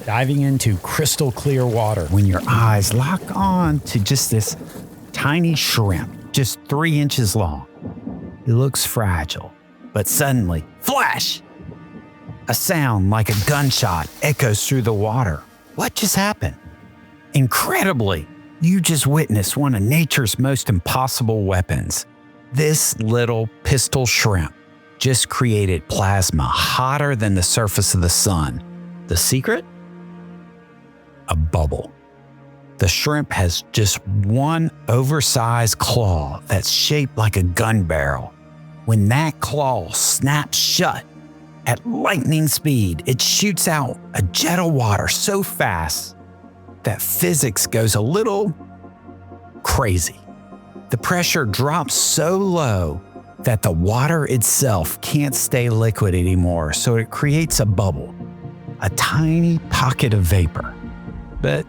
diving into crystal clear water when your eyes lock on to just this tiny shrimp, just 3 inches long. It looks fragile, but suddenly, flash! A sound like a gunshot echoes through the water. What just happened? Incredibly, you just witnessed one of nature's most impossible weapons. This little pistol shrimp just created plasma hotter than the surface of the sun. The secret? A bubble. The shrimp has just one oversized claw that's shaped like a gun barrel. When that claw snaps shut at lightning speed, it shoots out a jet of water so fast that physics goes a little crazy. The pressure drops so low that the water itself can't stay liquid anymore, so it creates a bubble, a tiny pocket of vapor. But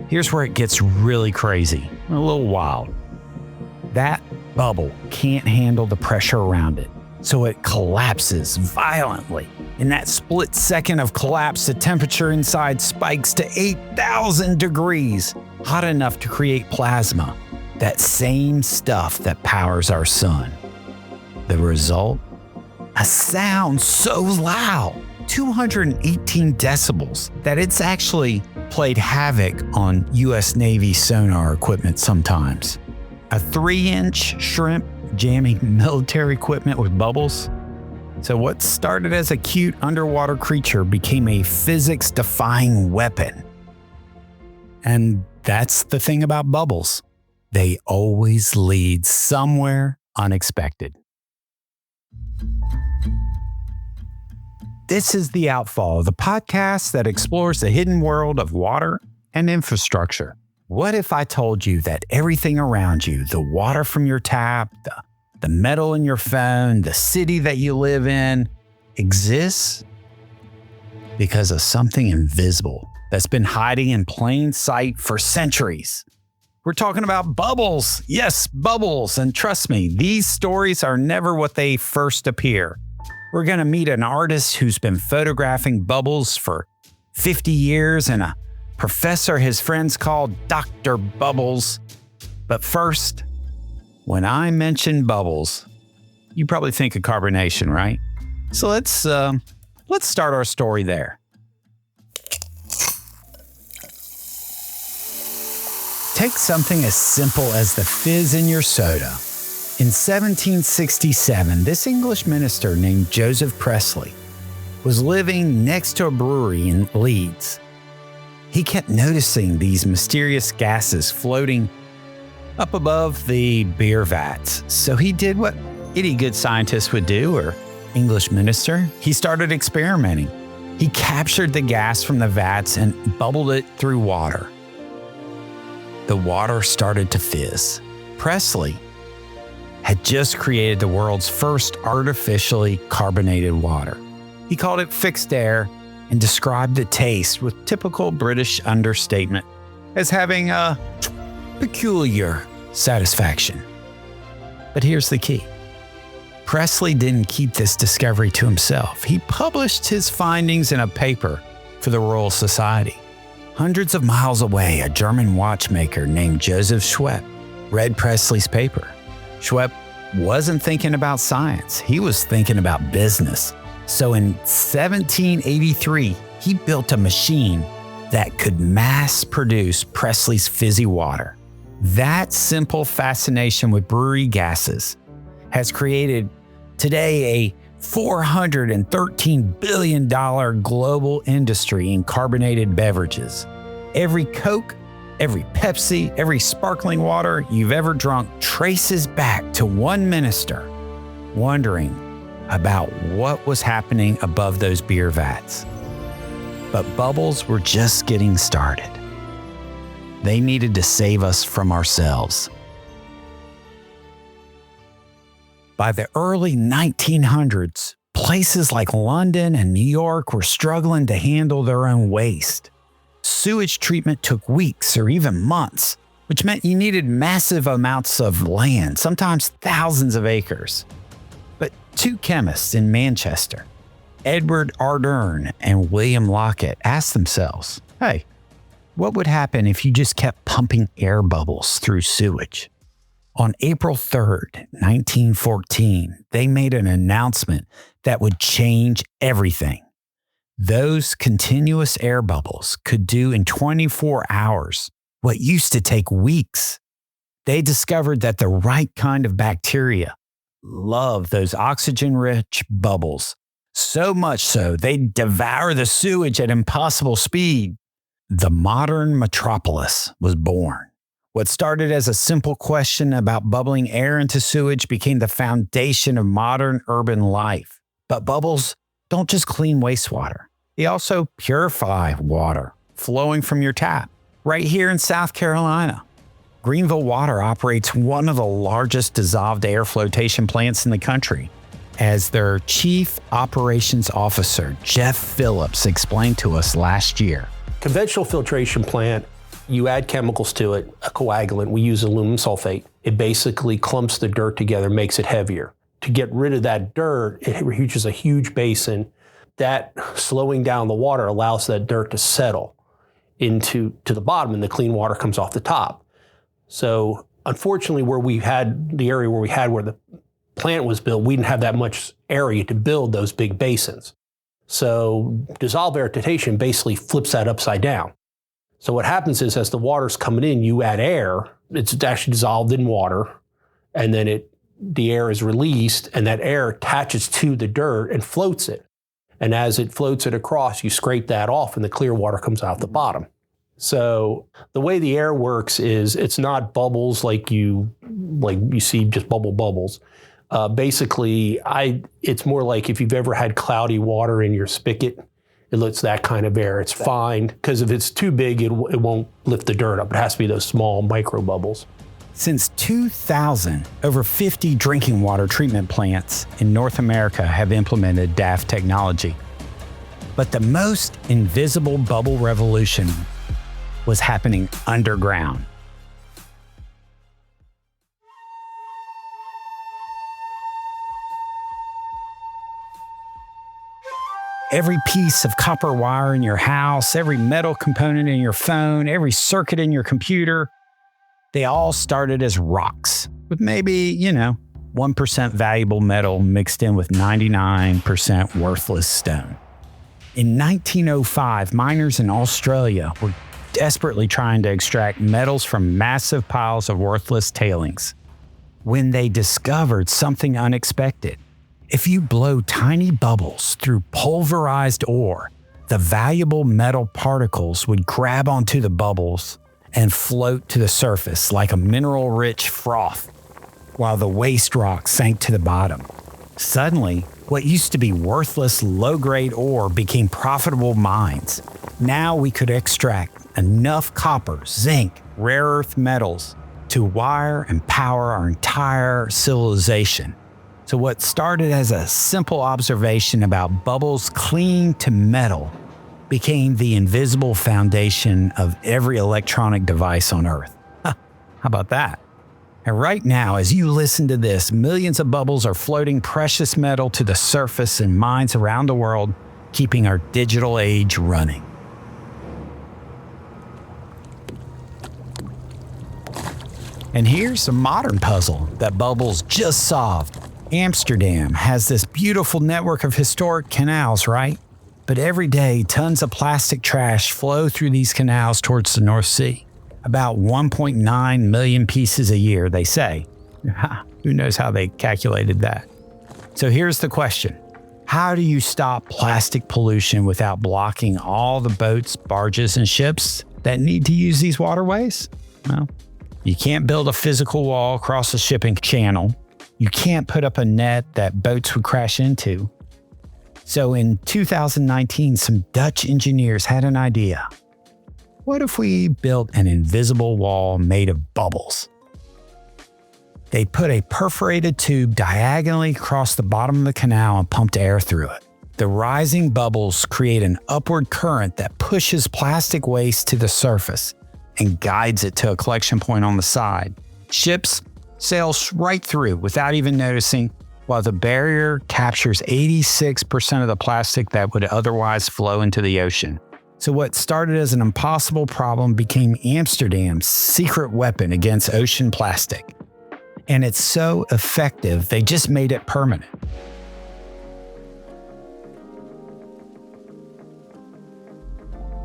here's where it gets really crazy, a little wild. That bubble can't handle the pressure around it, so it collapses violently. In that split second of collapse, the temperature inside spikes to 8,000 degrees, hot enough to create plasma, that same stuff that powers our sun. The result? A sound so loud, 218 decibels, that it's actually played havoc on U.S. Navy sonar equipment sometimes. A 3-inch shrimp jamming military equipment with bubbles? So what started as a cute underwater creature became a physics-defying weapon. And that's the thing about bubbles. They always lead somewhere unexpected. This is The Outfall, the podcast that explores the hidden world of water and infrastructure. What if I told you that everything around you, the water from your tap, the metal in your phone, the city that you live in, exists because of something invisible that's been hiding in plain sight for centuries? We're talking about bubbles. Yes, bubbles. And trust me, these stories are never what they first appear. We're going to meet an artist who's been photographing bubbles for 50 years and a professor his friends call Dr. Bubbles. But first, when I mention bubbles, you probably think of carbonation, right? So let's start our story there. Take something as simple as the fizz in your soda. In 1767, this English minister named Joseph Priestley was living next to a brewery in Leeds. He kept noticing these mysterious gases floating up above the beer vats. So he did what any good scientist would do, or English minister. He started experimenting. He captured the gas from the vats and bubbled it through water. The water started to fizz. Priestley had just created the world's first artificially carbonated water. He called it fixed air and described the taste with typical British understatement as having a peculiar satisfaction. But here's the key. Priestley didn't keep this discovery to himself. He published his findings in a paper for the Royal Society. Hundreds of miles away, a German watchmaker named Joseph Schweppe read Priestley's paper. Schweppe wasn't thinking about science. He was thinking about business. So in 1783, he built a machine that could mass produce Priestley's fizzy water. That simple fascination with brewery gases has created today a $413 billion global industry in carbonated beverages. Every Coke, every Pepsi, every sparkling water you've ever drunk traces back to one minister wondering about what was happening above those beer vats. But bubbles were just getting started. They needed to save us from ourselves. By the early 1900s, places like London and New York were struggling to handle their own waste. Sewage treatment took weeks or even months, which meant you needed massive amounts of land, sometimes thousands of acres. But two chemists in Manchester, Edward Ardern and William Lockett asked themselves, hey, what would happen if you just kept pumping air bubbles through sewage? On April 3rd, 1914, they made an announcement that would change everything. Those continuous air bubbles could do in 24 hours what used to take weeks. They discovered that the right kind of bacteria love those oxygen-rich bubbles, so much so they'd devour the sewage at impossible speed. The modern metropolis was born. What started as a simple question about bubbling air into sewage became the foundation of modern urban life. But bubbles don't just clean wastewater. They also purify water flowing from your tap. Right here in South Carolina, Greenville Water operates one of the largest dissolved air flotation plants in the country. As their Chief Operations Officer, Jeff Phillips, explained to us last year. Conventional filtration plant, you add chemicals to it, a coagulant, we use aluminum sulfate. It basically clumps the dirt together, makes it heavier. To get rid of that dirt, it reaches a huge basin. That slowing down the water allows that dirt to settle to the bottom, and the clean water comes off the top. So unfortunately, where the plant was built, we didn't have that much area to build those big basins. So dissolved air filtration basically flips that upside down. So what happens is, as the water's coming in, you add air, it's actually dissolved in water, and then the air is released, and that air attaches to the dirt and floats it. And as it floats it across, you scrape that off, and the clear water comes out the bottom. So the way the air works is it's not bubbles like you see just bubbles. Basically, it's more like if you've ever had cloudy water in your spigot. It lets that kind of air. It's fine, because if it's too big, it won't lift the dirt up. It has to be those small micro bubbles. Since 2000, over 50 drinking water treatment plants in North America have implemented DAF technology. But the most invisible bubble revolution was happening underground. Every piece of copper wire in your house, every metal component in your phone, every circuit in your computer, they all started as rocks with maybe, 1% valuable metal mixed in with 99% worthless stone. In 1905, miners in Australia were desperately trying to extract metals from massive piles of worthless tailings when they discovered something unexpected. If you blow tiny bubbles through pulverized ore, the valuable metal particles would grab onto the bubbles and float to the surface like a mineral-rich froth, while the waste rock sank to the bottom. Suddenly, what used to be worthless low-grade ore became profitable mines. Now we could extract enough copper, zinc, rare earth metals to wire and power our entire civilization. So what started as a simple observation about bubbles clinging to metal became the invisible foundation of every electronic device on Earth. How about that? And right now, as you listen to this, millions of bubbles are floating precious metal to the surface in mines around the world, keeping our digital age running. And here's a modern puzzle that Bubbles just solved. Amsterdam has this beautiful network of historic canals, right? But every day, tons of plastic trash flow through these canals towards the North Sea. About 1.9 million pieces a year, they say. Who knows how they calculated that? So here's the question. How do you stop plastic pollution without blocking all the boats, barges, and ships that need to use these waterways? Well, you can't build a physical wall across a shipping channel. You can't put up a net that boats would crash into. So in 2019, some Dutch engineers had an idea. What if we built an invisible wall made of bubbles? They put a perforated tube diagonally across the bottom of the canal and pumped air through it. The rising bubbles create an upward current that pushes plastic waste to the surface and guides it to a collection point on the side. Ships sail right through without even noticing, while the barrier captures 86% of the plastic that would otherwise flow into the ocean. So what started as an impossible problem became Amsterdam's secret weapon against ocean plastic. And it's so effective, they just made it permanent.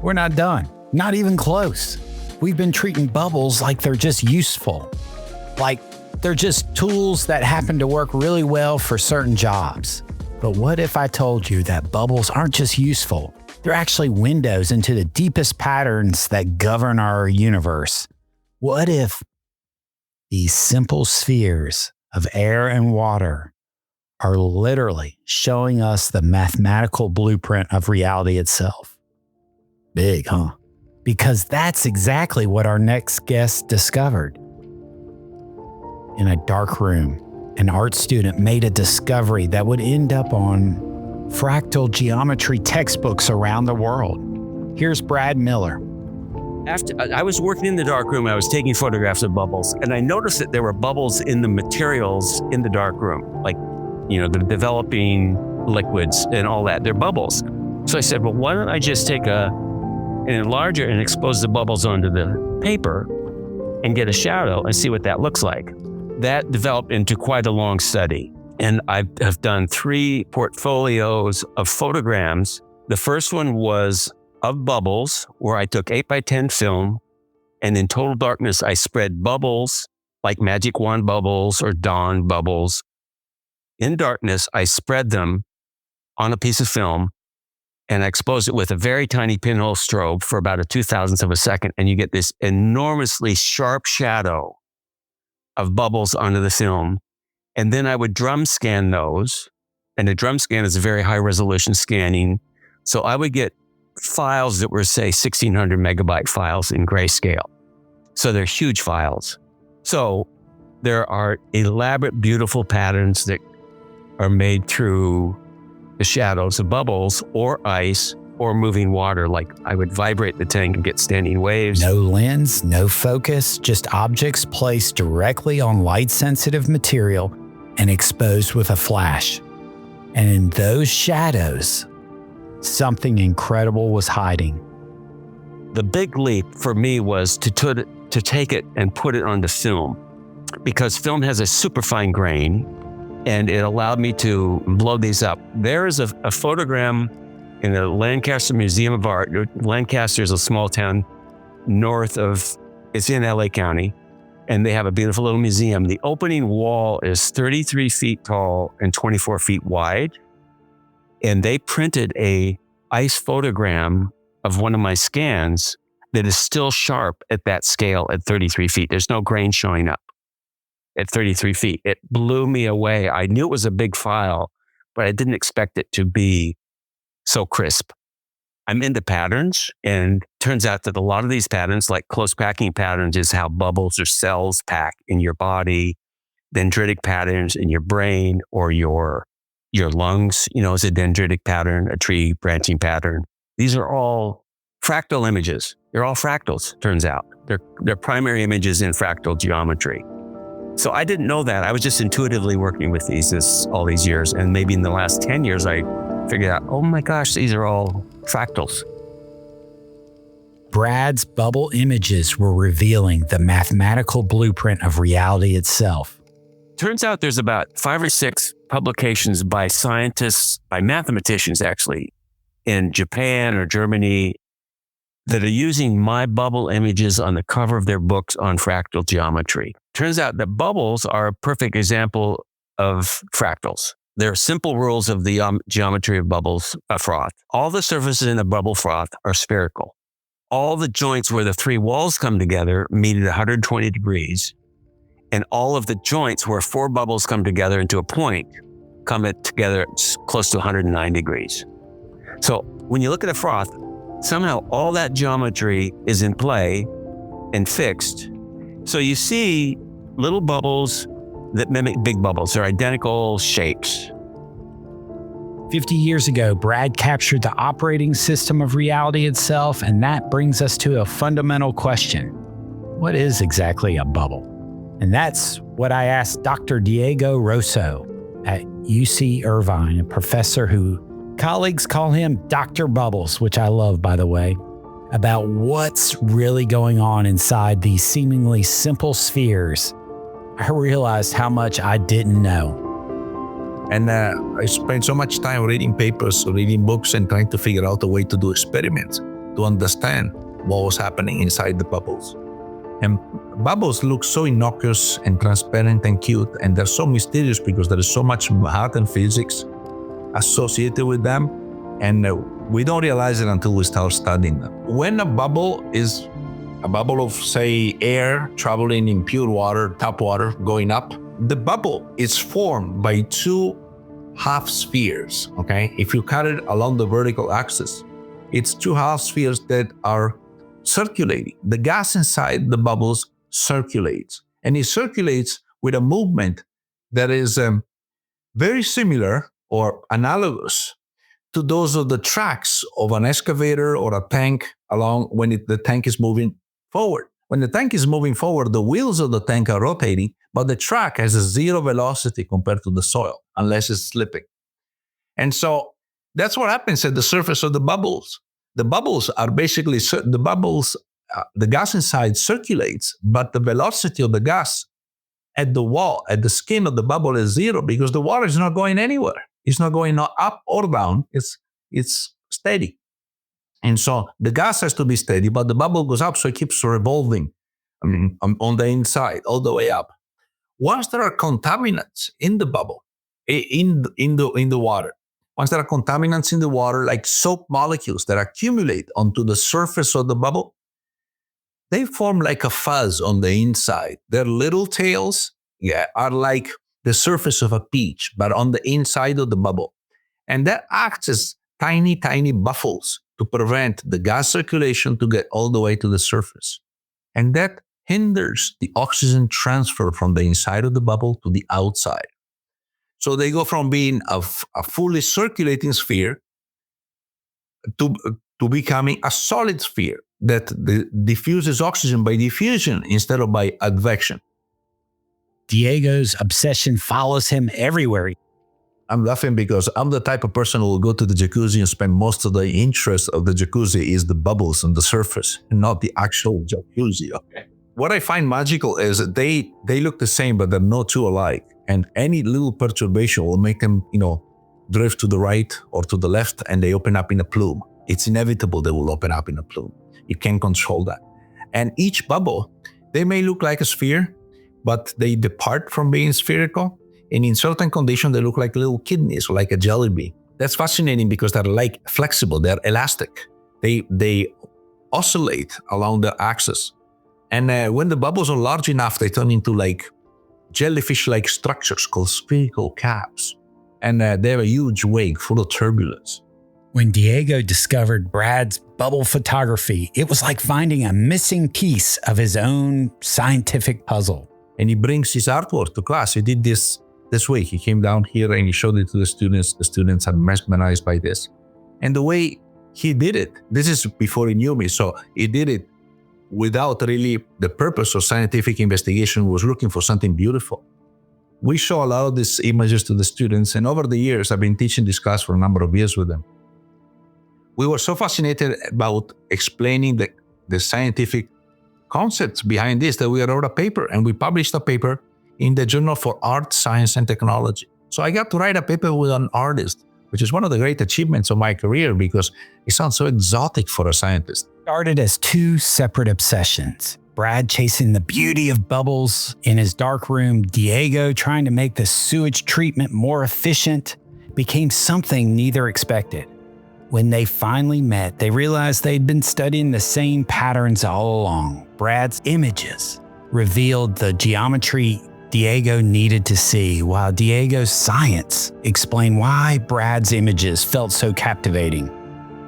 We're not done. Not even close. We've been treating bubbles like they're just useful. Like they're just tools that happen to work really well for certain jobs. But what if I told you that bubbles aren't just useful? They're actually windows into the deepest patterns that govern our universe. What if these simple spheres of air and water are literally showing us the mathematical blueprint of reality itself? Big, huh? Because that's exactly what our next guest discovered. In a dark room, an art student made a discovery that would end up on fractal geometry textbooks around the world. Here's Brad Miller. After I was working in the darkroom, I was taking photographs of bubbles, and I noticed that there were bubbles in the materials in the darkroom, like, the developing liquids and all that. They're bubbles. So I said, well, why don't I just take an enlarger and expose the bubbles onto the paper and get a shadow and see what that looks like. That developed into quite a long study. And I have done 3 portfolios of photograms. The first one was of bubbles, where I took 8x10 film, and in total darkness, I spread bubbles like magic wand bubbles or dawn bubbles. In darkness, I spread them on a piece of film, and I exposed it with a very tiny pinhole strobe for about a 2,000th of a second, and you get this enormously sharp shadow of bubbles onto the film. And then I would drum scan those, and a drum scan is a very high resolution scanning. So I would get files that were, say, 1,600 megabyte files in grayscale. So they're huge files. So there are elaborate, beautiful patterns that are made through the shadows of bubbles or ice or moving water. Like I would vibrate the tank and get standing waves. No lens, no focus, just objects placed directly on light-sensitive material and exposed with a flash. And in those shadows, something incredible was hiding. The big leap for me was to take it and put it onto film, because film has a super fine grain, and it allowed me to blow these up. There is a photogram in the Lancaster Museum of Art. Lancaster is a small town it's in LA County, and they have a beautiful little museum. The opening wall is 33 feet tall and 24 feet wide. And they printed a ice photogram of one of my scans that is still sharp at that scale at 33 feet. There's no grain showing up at 33 feet. It blew me away. I knew it was a big file, but I didn't expect it to be so crisp. I'm into patterns, and it turns out that a lot of these patterns, like close packing patterns, is how bubbles or cells pack in your body. Dendritic patterns in your brain or your lungs, is a dendritic pattern, a tree branching pattern. These are all fractal images. They're all fractals, turns out. They're primary images in fractal geometry. So I didn't know that. I was just intuitively working with these all these years. And maybe in the last 10 years, I figured out, oh my gosh, these are all fractals. Brad's bubble images were revealing the mathematical blueprint of reality itself. Turns out there's about 5 or 6 publications by scientists, by mathematicians actually, in Japan or Germany that are using my bubble images on the cover of their books on fractal geometry. Turns out that bubbles are a perfect example of fractals. There are simple rules of the geometry of bubbles, froth. All the surfaces in a bubble froth are spherical. All the joints where the 3 walls come together meet at 120 degrees. And all of the joints where 4 bubbles come together into a point come together close to 109 degrees. So when you look at a froth, somehow all that geometry is in play and fixed. So you see little bubbles that mimic big bubbles. They're identical shapes. 50 years ago, Brad captured the operating system of reality itself, and that brings us to a fundamental question. What is exactly a bubble? And that's what I asked Dr. Diego Rosso at UC Irvine, a professor who colleagues call him Dr. Bubbles, which I love, by the way, about what's really going on inside these seemingly simple spheres. I realized how much I didn't know. And I spent so much time reading papers, reading books, and trying to figure out a way to do experiments to understand what was happening inside the bubbles. And bubbles look so innocuous and transparent and cute, and they're so mysterious because there is so much math and physics associated with them, and we don't realize it until we start studying them. When a bubble is a bubble of, say, air traveling in pure water, tap water, going up, the bubble is formed by two half spheres, okay? If you cut it along the vertical axis, it's two half spheres that are circulating. The gas inside the bubbles circulates, and it circulates with a movement that is very similar or analogous to those of the tracks of an excavator or a tank along when the tank is moving forward. When the tank is moving forward, the wheels of the tank are rotating, but the track has a zero velocity compared to the soil, unless it's slipping. And so that's what happens at the surface of the bubbles. The bubbles are basically, the gas inside circulates, but the velocity of the gas at the wall, at the skin of the bubble is zero because the water is not going anywhere. It's not going up or down. It's steady. And so the gas has to be steady, but the bubble goes up, so it keeps revolving on the inside, all the way up. Once there are contaminants in the bubble, in the water, once there are contaminants in the water, like soap molecules that accumulate onto the surface of the bubble, they form like a fuzz on the inside. Their little tails, are like the surface of a peach, but on the inside of the bubble. And that acts as tiny, tiny buffles to prevent the gas circulation to get all the way to the surface. And that hinders the oxygen transfer from the inside of the bubble to the outside. So they go from being a fully circulating sphere to becoming a solid sphere that diffuses oxygen by diffusion instead of by advection. Diego's obsession follows him everywhere. I'm laughing because I'm the type of person who will go to the jacuzzi and spend most of the interest of the jacuzzi is the bubbles on the surface and not the actual jacuzzi. Okay. What I find magical is that they look the same, but they're no two alike. And any little perturbation will make them, drift to the right or to the left, and they open up in a plume. It's inevitable they will open up in a plume. You can't control that. And each bubble, they may look like a sphere, but they depart from being spherical. And in certain conditions, they look like little kidneys, like a jelly bean. That's fascinating because they're like flexible, they're elastic. They oscillate along the axis. And when the bubbles are large enough, they turn into like jellyfish-like structures called spherical caps. And they have a huge wake full of turbulence. When Diego discovered Brad's bubble photography, it was like finding a missing piece of his own scientific puzzle. And he brings his artwork to class. He did this week. He came down here and he showed it to the students. The students are mesmerized by this. And the way he did it, this is before he knew me, so he did it without really the purpose of scientific investigation. He was looking for something beautiful. We show a lot of these images to the students, and over the years, I've been teaching this class for a number of years with them. We were so fascinated about explaining the scientific concepts behind this that we wrote a paper, and we published a paper in the Journal for Art, Science, and Technology. So I got to write a paper with an artist, which is one of the great achievements of my career because it sounds so exotic for a scientist. Started as two separate obsessions. Brad chasing the beauty of bubbles in his dark room, Diego trying to make the sewage treatment more efficient, became something neither expected. When they finally met, they realized they'd been studying the same patterns all along. Brad's images revealed the geometry Diego needed to see, while Diego's science explained why Brad's images felt so captivating.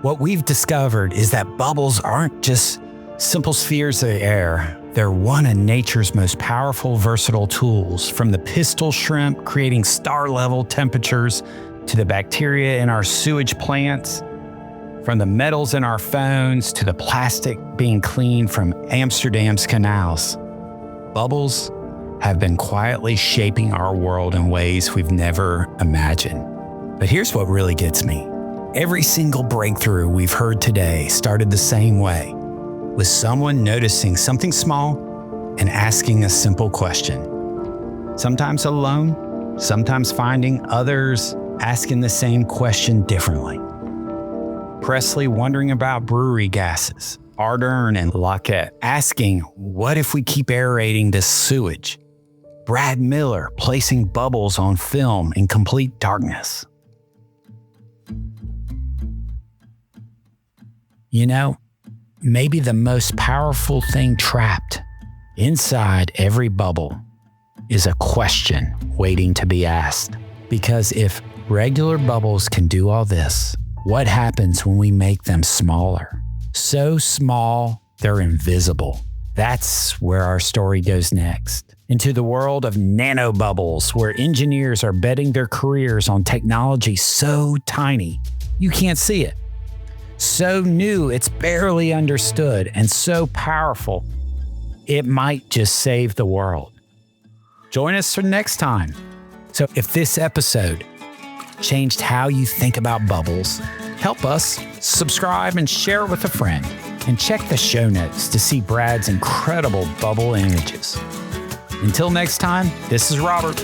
What we've discovered is that bubbles aren't just simple spheres of air. They're one of nature's most powerful, versatile tools, from the pistol shrimp creating star-level temperatures to the bacteria in our sewage plants, from the metals in our phones to the plastic being cleaned from Amsterdam's canals. Bubbles, have been quietly shaping our world in ways we've never imagined. But here's what really gets me. Every single breakthrough we've heard today started the same way, with someone noticing something small and asking a simple question. Sometimes alone, sometimes finding others asking the same question differently. Presley wondering about brewery gases, Ardern and Lockett asking, what if we keep aerating this sewage? Brad Miller placing bubbles on film in complete darkness. You know, maybe the most powerful thing trapped inside every bubble is a question waiting to be asked. Because if regular bubbles can do all this, what happens when we make them smaller? So small, they're invisible. That's where our story goes next. Into the world of nanobubbles, where engineers are betting their careers on technology so tiny, you can't see it. So new, it's barely understood, and so powerful, it might just save the world. Join us for next time. So if this episode changed how you think about bubbles, help us subscribe and share it with a friend. And check the show notes to see Brad's incredible bubble images. Until next time, this is Robert.